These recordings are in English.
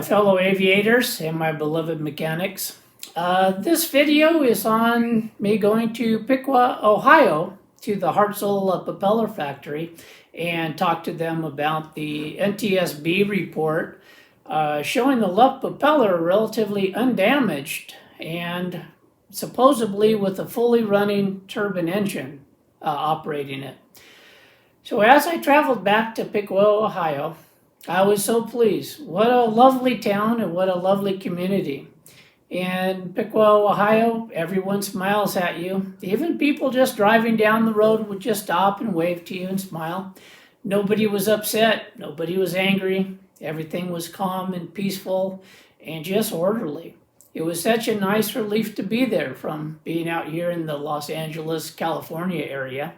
my fellow aviators and my beloved mechanics. This video is on me going to Piqua, Ohio, to the Hartzell Propeller factory and talk to them about the NTSB report showing the left propeller relatively undamaged and supposedly with a fully running turbine engine operating it. So as I traveled back to Piqua, Ohio, I was so pleased. What a lovely town and what a lovely community. In Piqua, Ohio, everyone smiles at you. Even people just driving down the road would just stop and wave to you and smile. Nobody was upset. Nobody was angry. Everything was calm and peaceful and just orderly. It was such a nice relief to be there from being out here in the Los Angeles, California area.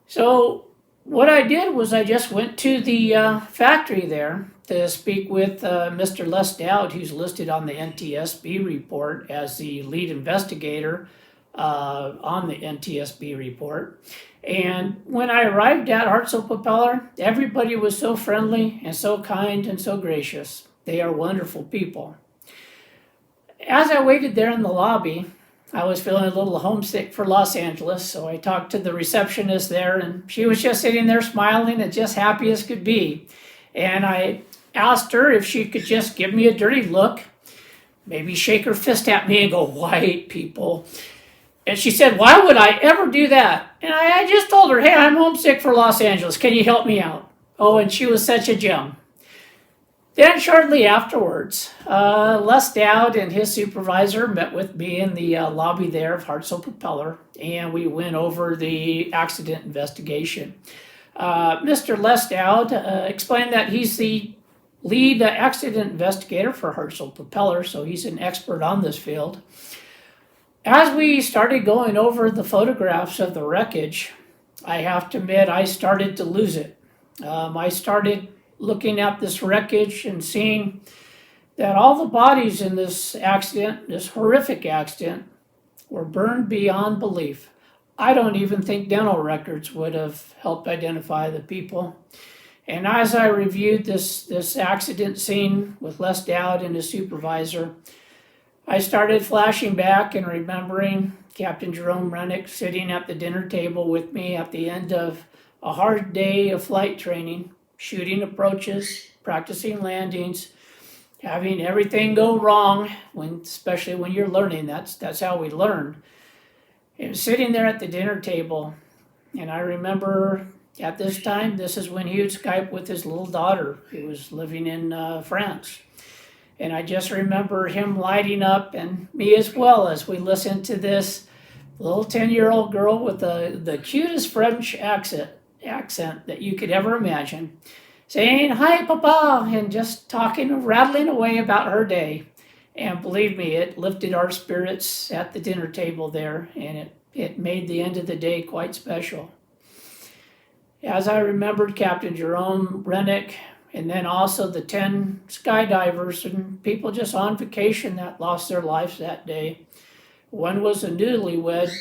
So what I did was I just went to the factory there to speak with Mr. Les Doud, who's listed on the NTSB report as the lead investigator on the NTSB report. And when I arrived at Hartzell Propeller, everybody was so friendly and so kind and so gracious. They are wonderful people. As I waited there in the lobby, I was feeling a little homesick for Los Angeles, so I talked to the receptionist there, and she was just sitting there smiling and just happy as could be. And I asked her if she could just give me a dirty look, maybe shake her fist at me and go, "White people." And she said, "Why would I ever do that?" And I just told her, "Hey, I'm homesick for Los Angeles. Can you help me out?" Oh, and she was such a gem. Then shortly afterwards, Les Doud and his supervisor met with me in the lobby there of Hartzell Propeller, and we went over the accident investigation. Mr. Les Doud explained that he's the lead accident investigator for Hartzell Propeller, so he's an expert on this field. As we started going over the photographs of the wreckage, I have to admit I started to lose it. I started looking at this wreckage and seeing that all the bodies in this accident, this horrific accident, were burned beyond belief. I don't even think dental records would have helped identify the people. And as I reviewed this accident scene with Les Doud and his supervisor, I started flashing back and remembering Captain Jerome Rennick sitting at the dinner table with me at the end of a hard day of flight training, shooting approaches, practicing landings, having everything go wrong, especially when you're learning. That's how we learn. And sitting there at the dinner table, and I remember at this time, this is when he would Skype with his little daughter who was living in France. And I just remember him lighting up, and me as well, as we listened to this little 10-year-old girl with the cutest French accent that you could ever imagine, saying, "Hi, Papa," and just talking, rattling away about her day. And believe me, it lifted our spirits at the dinner table there, and it made the end of the day quite special. As I remembered Captain Jerome Rennick, and then also the 10 skydivers and people just on vacation that lost their lives that day. One was a newlywed,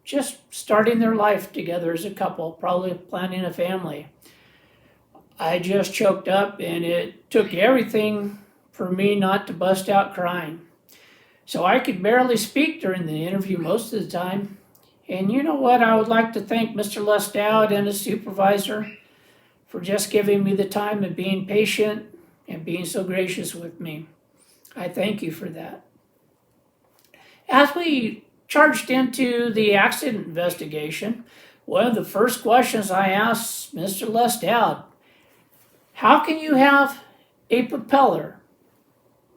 just starting their life together as a couple, probably planning a family. I just choked up, and it took everything for me not to bust out crying. So I could barely speak during the interview most of the time. And you know what? I would like to thank Mr. Les Doud and his supervisor for just giving me the time and being patient and being so gracious with me. I thank you for that. As we charged into the accident investigation, one of the first questions I asked Mr. Les Doud, how can you have a propeller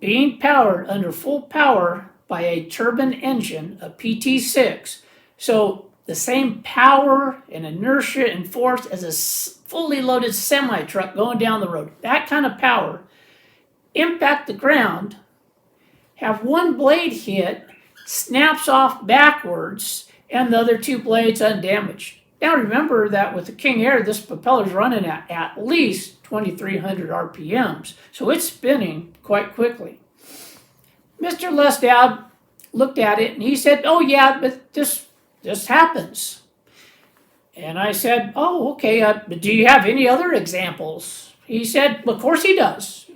being powered under full power by a turbine engine, a PT6, so the same power and inertia and force as a fully loaded semi-truck going down the road, that kind of power, impact the ground, have one blade hit, snaps off backwards, and the other two blades undamaged? Now remember that with the King Air, this propeller is running at least 2,300 RPMs, so it's spinning quite quickly. Mr. Les Doud looked at it and he said, "Oh yeah, but this happens." And I said, "Oh, okay, do you have any other examples?" He said, "Of course he does.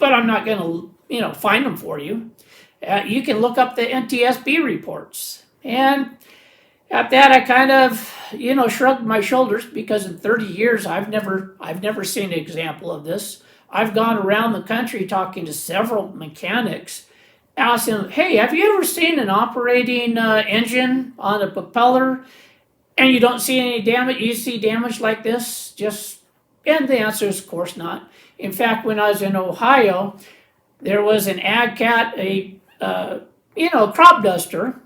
but I'm not going to, find them for you. You can look up the NTSB reports. And at that, I kind of, shrugged my shoulders because in 30 years, I've never seen an example of this. I've gone around the country talking to several mechanics, asking them, hey, have you ever seen an operating engine on a propeller and you don't see any damage? You see damage like this? And the answer is, of course, not. In fact, when I was in Ohio, there was an ag cat, a crop duster.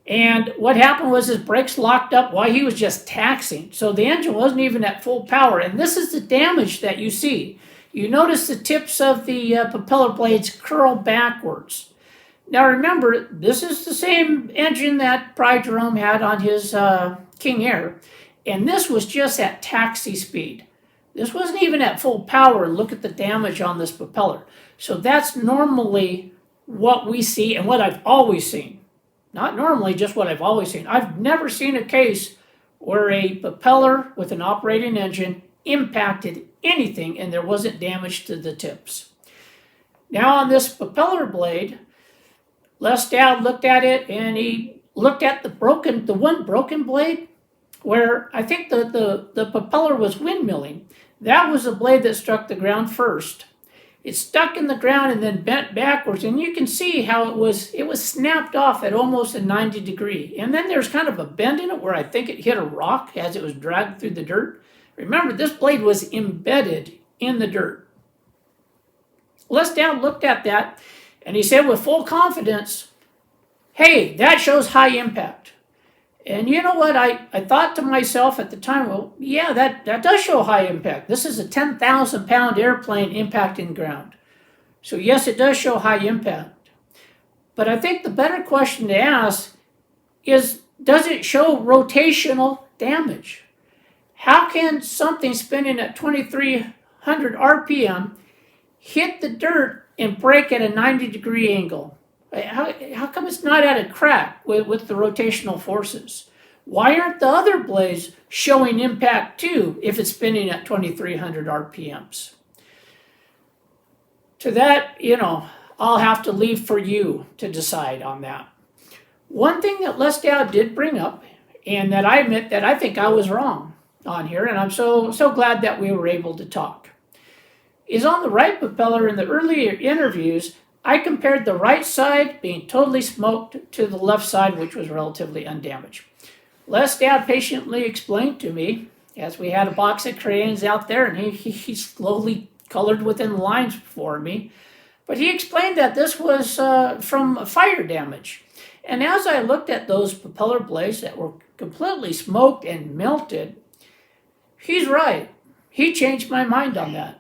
And what happened was his brakes locked up while he was just taxing. So the engine wasn't even at full power. And this is the damage that you see. You notice the tips of the propeller blades curl backwards. Now remember, this is the same engine that Pry Jerome had on his King Air. And this was just at taxi speed. This wasn't even at full power. Look at the damage on this propeller. So that's normally what we see and what I've always seen. Not normally, just what I've always seen. I've never seen a case where a propeller with an operating engine impacted anything and there wasn't damage to the tips. Now on this propeller blade, Les Doud looked at it and he looked at the one broken blade where I think the propeller was windmilling. That was the blade that struck the ground first. It stuck in the ground and then bent backwards, and you can see how it was snapped off at almost a 90 degree. And then there's kind of a bend in it where I think it hit a rock as it was dragged through the dirt. Remember, this blade was embedded in the dirt. Les Doud looked at that and he said with full confidence, hey, that shows high impact. And you know what? I thought to myself at the time, well, yeah, that does show high impact. This is a 10,000-pound airplane impacting ground. So yes, it does show high impact. But I think the better question to ask is, does it show rotational damage? How can something spinning at 2,300 RPM hit the dirt and break at a 90-degree angle? How come it's not at a crack with the rotational forces? Why aren't the other blades showing impact too if it's spinning at 2,300 RPMs? To that, I'll have to leave for you to decide on that. One thing that Les Doud did bring up, and that I admit that I think I was wrong on here, and I'm so glad that we were able to talk, is on the right propeller in the earlier interviews, I compared the right side being totally smoked to the left side, which was relatively undamaged. Les Doud patiently explained to me, as we had a box of crayons out there, and he slowly colored within the lines for me, but he explained that this was from fire damage. And as I looked at those propeller blades that were completely smoked and melted, he's right. He changed my mind on that.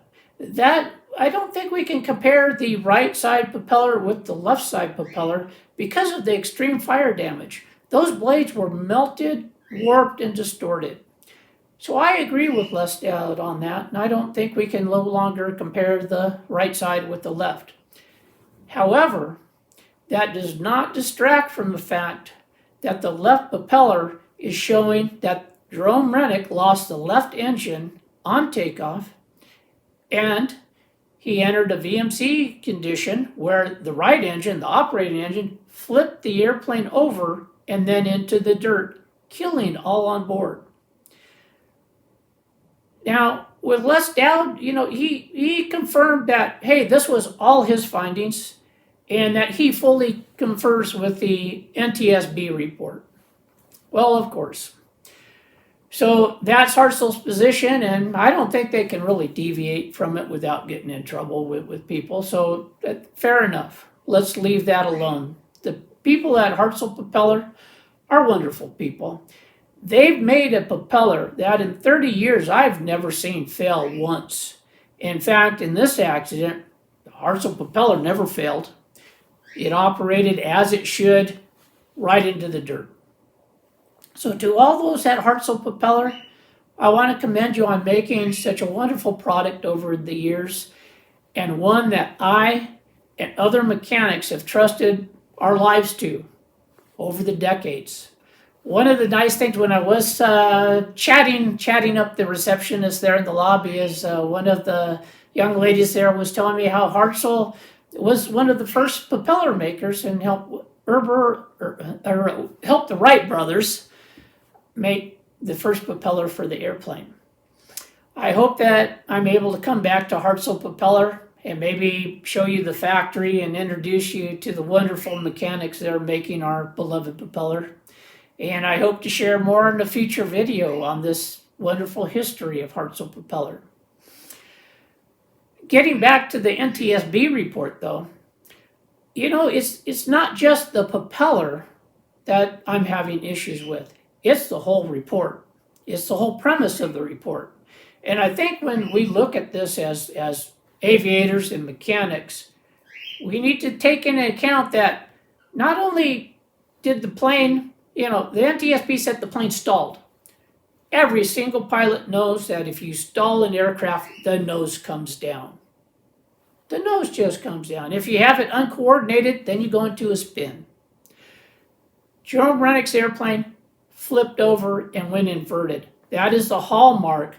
I don't think we can compare the right side propeller with the left side propeller because of the extreme fire damage. Those blades were melted, warped, and distorted. So I agree with Les Doud on that, and I don't think we can no longer compare the right side with the left. However, that does not distract from the fact that the left propeller is showing that Jerome Rennick lost the left engine on takeoff, and he entered a VMC condition where the right engine, the operating engine, flipped the airplane over and then into the dirt, killing all on board. Now, with Les Doud, he confirmed that, hey, this was all his findings and that he fully confers with the NTSB report. Well, of course. So that's Hartzell's position, and I don't think they can really deviate from it without getting in trouble with people. So fair enough. Let's leave that alone. The people at Hartzell Propeller are wonderful people. They've made a propeller that in 30 years I've never seen fail once. In fact, in this accident, the Hartzell Propeller never failed. It operated as it should, right into the dirt. So to all those at Hartzell Propeller, I want to commend you on making such a wonderful product over the years, and one that I and other mechanics have trusted our lives to over the decades. One of the nice things when I was chatting up the receptionist there in the lobby is one of the young ladies there was telling me how Hartzell was one of the first propeller makers and helped the Wright brothers make the first propeller for the airplane. I hope that I'm able to come back to Hartzell Propeller and maybe show you the factory and introduce you to the wonderful mechanics that are making our beloved propeller. And I hope to share more in a future video on this wonderful history of Hartzell Propeller. Getting back to the NTSB report though, you know, it's not just the propeller that I'm having issues with. It's the whole report. It's the whole premise of the report. And I think when we look at this as aviators and mechanics, we need to take into account that not only did the plane, you know, the NTSB said the plane stalled. Every single pilot knows that if you stall an aircraft, the nose comes down. The nose just comes down. If you have it uncoordinated, then you go into a spin. Jerome Rennick's airplane flipped over and went inverted. That is the hallmark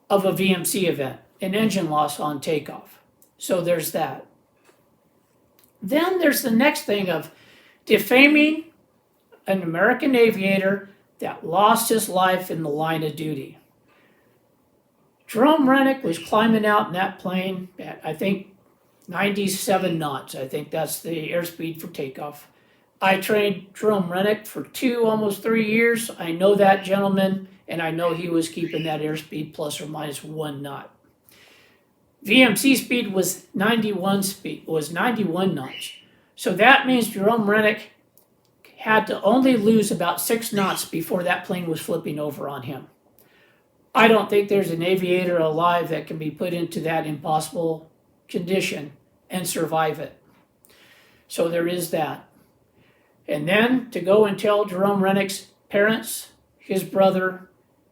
of a VMC event, an engine loss on takeoff. So there's that. Then there's the next thing of defaming an American aviator that lost his life in the line of duty. Jerome Rennick was climbing out in that plane at, I think, 97 knots. I think that's the airspeed for takeoff. I trained Jerome Rennick for almost 3 years. I know that gentleman, and I know he was keeping that airspeed plus or minus 1 knot. VMC speed was 91 knots. So that means Jerome Rennick had to only lose about 6 knots before that plane was flipping over on him. I don't think there's an aviator alive that can be put into that impossible condition and survive it. So there is that. And then to go and tell Jerome Rennick's parents, his brother,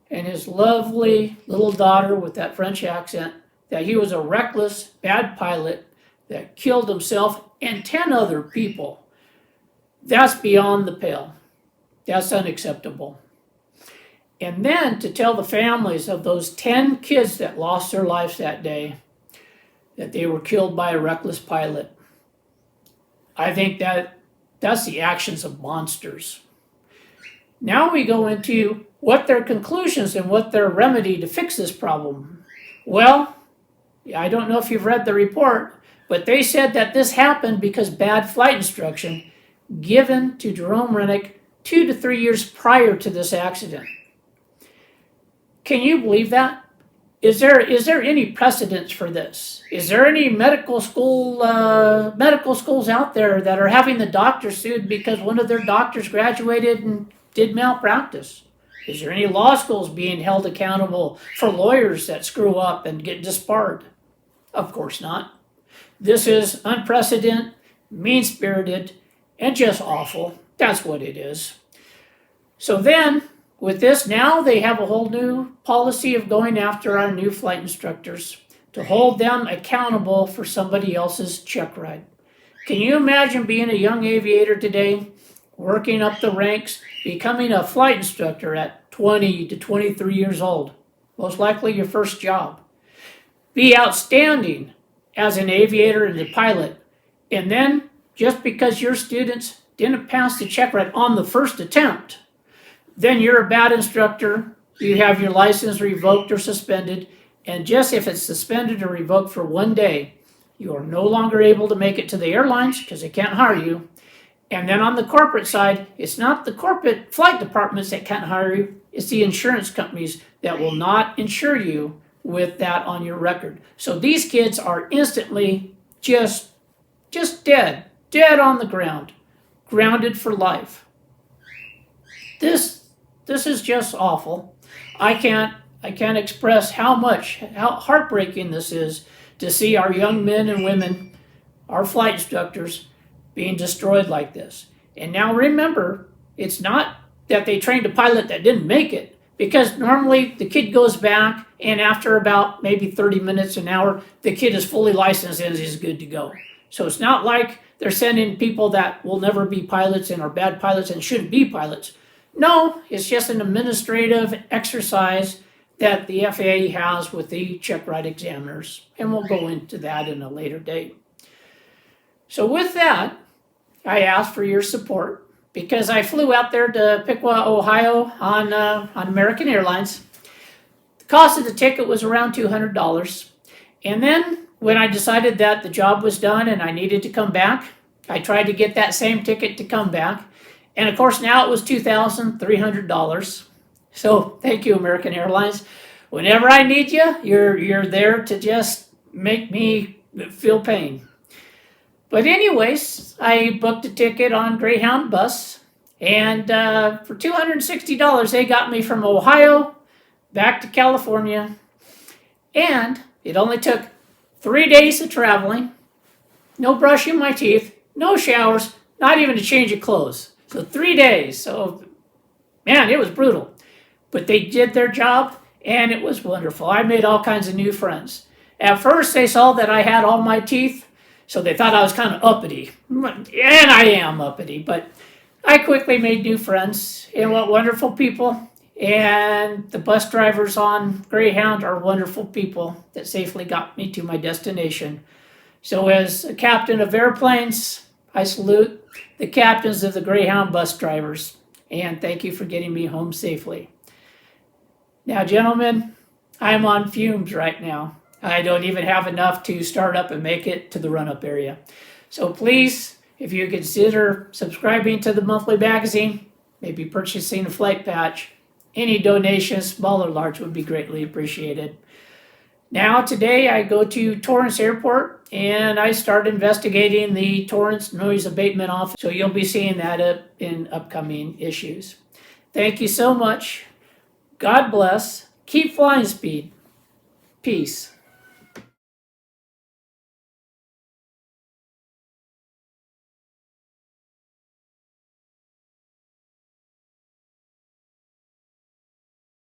and his lovely little daughter with that French accent that he was a reckless, bad pilot that killed himself and 10 other people. That's beyond the pale. That's unacceptable. And then to tell the families of those 10 kids that lost their lives that day that they were killed by a reckless pilot. I think that's the actions of monsters. Now we go into what their conclusions and what their remedy to fix this problem. Well, I don't know if you've read the report, but they said that this happened because bad flight instruction given to Jerome Rennick 2 to 3 years prior to this accident. Can you believe that? Is there any precedence for this? Is there any medical schools out there that are having the doctors sued because one of their doctors graduated and did malpractice? Is there any law schools being held accountable for lawyers that screw up and get disbarred? Of course not. This is unprecedented, mean-spirited, and just awful. That's what it is. So then, with this, now they have a whole new policy of going after our new flight instructors to hold them accountable for somebody else's check ride. Can you imagine being a young aviator today, working up the ranks, becoming a flight instructor at 20 to 23 years old? Most likely your first job. Be outstanding as an aviator and a pilot, and then just because your students didn't pass the check ride on the first attempt, then you're a bad instructor, you have your license revoked or suspended, and just if it's suspended or revoked for 1 day, you are no longer able to make it to the airlines because they can't hire you. And then on the corporate side, it's not the corporate flight departments that can't hire you, it's the insurance companies that will not insure you with that on your record. So these kids are instantly just dead on the ground, grounded for life. This is just awful. I can't express how heartbreaking this is to see our young men and women, our flight instructors, being destroyed like this. And now remember, it's not that they trained a pilot that didn't make it, because normally the kid goes back and after about maybe 30 minutes, an hour, the kid is fully licensed and is good to go. So it's not like they're sending people that will never be pilots and are bad pilots and shouldn't be pilots. No, it's just an administrative exercise that the FAA has with the check ride examiners, and we'll go into that in a later date. So with that, I asked for your support because I flew out there to Piqua, Ohio on American Airlines. The cost of the ticket was around $200. And then when I decided that the job was done and I needed to come back, I tried to get that same ticket to come back. And of course, now it was $2,300. So thank you, American Airlines. Whenever I need you, you're there to just make me feel pain. But anyways, I booked a ticket on Greyhound bus, and for $260, they got me from Ohio back to California. And it only took 3 days of traveling, no brushing my teeth, no showers, not even a change of clothes. So 3 days. So, man, it was brutal. But they did their job, and it was wonderful. I made all kinds of new friends. At first, they saw that I had all my teeth, so they thought I was kind of uppity. And I am uppity, but I quickly made new friends. And what wonderful people. And the bus drivers on Greyhound are wonderful people that safely got me to my destination. So as a captain of airplanes, I salute the captains of the Greyhound bus drivers. And thank you for getting me home safely. Now, gentlemen, I'm on fumes right now. I don't even have enough to start up and make it to the run-up area. So please, if you consider subscribing to the monthly magazine, maybe purchasing a flight patch, any donations, small or large, would be greatly appreciated. Now, today I go to Torrance Airport and I start investigating the Torrance Noise Abatement Office. So you'll be seeing that in upcoming issues. Thank you so much. God bless. Keep flying speed. Peace.